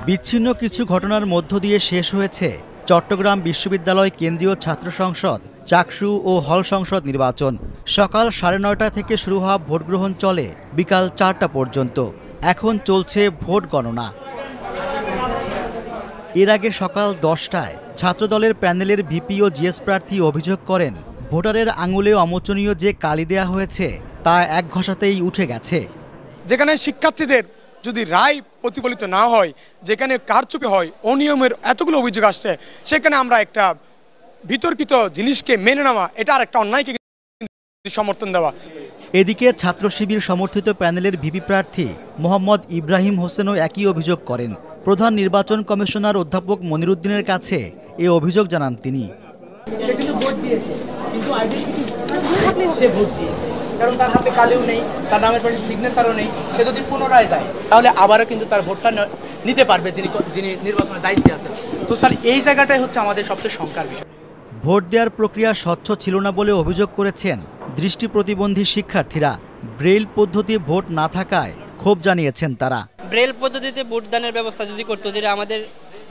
বিচ্ছিন্ন কিছু ঘটনার মধ্য দিয়ে শেষ হয়েছে চট্টগ্রাম বিশ্ববিদ্যালয় কেন্দ্রীয় ছাত্র সংসদ, চাকসু ও হল সংসদ নির্বাচন। সকাল 9:30 থেকে শুরু হওয়া ভোট গ্রহণ চলে বিকাল 4টা পর্যন্ত। এখন চলছে ভোট গণনা। এর আগে সকাল 10টায় ছাত্রদলের প্যানেলের ভিপি ও জিএস প্রার্থী অভিযোগ করেন, ভোটারের আঙুলে অমোচনীয় যে কালি দেয়া হয়েছে তা এক ঘষাতেই উঠে গেছে। যেখানে শিক্ষার্থীদের যদি রায় প্রতিফলিত না হয়, যেখানে কারচুপি হয়, অনিয়মের এতগুলো অভিযোগ আসছে, সেখানে আমরা একটা বিতর্কিত জিনিসকে মেনে নেওয়া, এটা আর একটা অন্যায়কে সমর্থন দেওয়া। এদিকে ছাত্র শিবির সমর্থিত প্যানেলের ভিপি প্রার্থী মোহাম্মদ ইব্রাহিম হোসেনও একই অভিযোগ করেন। প্রধান নির্বাচন কমিশনার অধ্যাপক মনিরুদ্দিনের কাছে এ অভিযোগ জানান তিনি। কারণ তার হাতে কালিও নেই, তার নামের পাশে সিগনেচারও নেই। সে যদি পুনরায় যায় তাহলে আবারও কিন্তু তার ভোটটা নিতে পারবে যিনি নির্বাচনের দায়িত্বে আছেন। তো স্যার, এই জায়গাটাই হচ্ছে আমাদের সবচেয়ে শঙ্কার বিষয়। ভোট দেওয়ার প্রক্রিয়া স্বচ্ছ ছিল না বলে অভিযোগ করেছেন দৃষ্টি প্রতিবন্ধী শিক্ষার্থীরা। ব্রেইল পদ্ধতি ভোট না থাকায় ক্ষোভ জানিয়েছেন তারা। ব্রেইল পদ্ধতিতে ভোটদানের ব্যবস্থা যদি করতো, যেটা আমাদের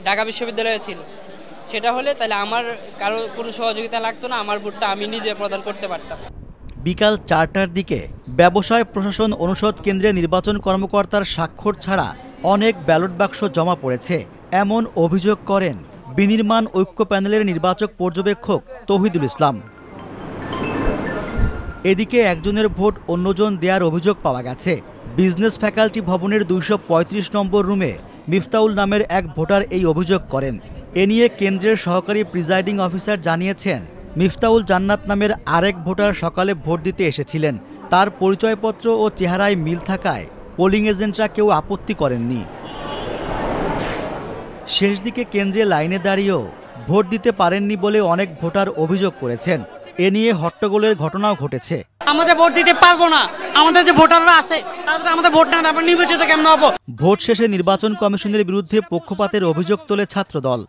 ঢাকা বিশ্ববিদ্যালয়ে ছিল, সেটা হলে তাহলে আমার কারো কোনো সহযোগিতা লাগতো না, আমার ভোটটা আমি নিজে প্রদান করতে পারতাম। বিকাল 4টার দিকে ব্যবসায় প্রশাসন অনুষদ কেন্দ্রে নির্বাচন কর্মকর্তার স্বাক্ষর ছাড়া অনেক ব্যালট বাক্স জমা পড়েছে, এমন অভিযোগ করেন বিনির্মাণ ঐক্য প্যানেলের নির্বাচক পর্যবেক্ষক তৌহিদুল ইসলাম। এদিকে একজনের ভোট অন্যজন দেওয়ার অভিযোগ পাওয়া গেছে। বিজনেস ফ্যাকাল্টি ভবনের 235 নম্বর রুমে মিফতাউল নামের এক ভোটার এই অভিযোগ করেন। এ নিয়ে কেন্দ্রের সহকারী প্রিজাইডিং অফিসার জানিয়েছেন, মিফতাউল জান্নাত নামের আরেক ভোটার সকালে ভোট দিতে এসেছিলেন। তার পরিচয়পত্র ও চেহারায় মিল থাকায় পোলিং এজেন্টরা কেউ আপত্তি করেননি। শেষ দিকে কেন্দ্রে লাইনে দাঁড়িয়েও ভোট দিতে পারেননি বলে অনেক ভোটার অভিযোগ করেছেন। এ নিয়ে হট্টগোলের ঘটনাও ঘটেছে। আমরা ভোট দিতে পারবো না, আমাদের যে ভোটাররা আছে তারা যদি আমাদের ভোট না দেয়, আমরা নির্বাচিত কেমন হবো? ভোট শেষে নির্বাচন কমিশনের বিরুদ্ধে পক্ষপাতের অভিযোগ তোলে ছাত্রদল।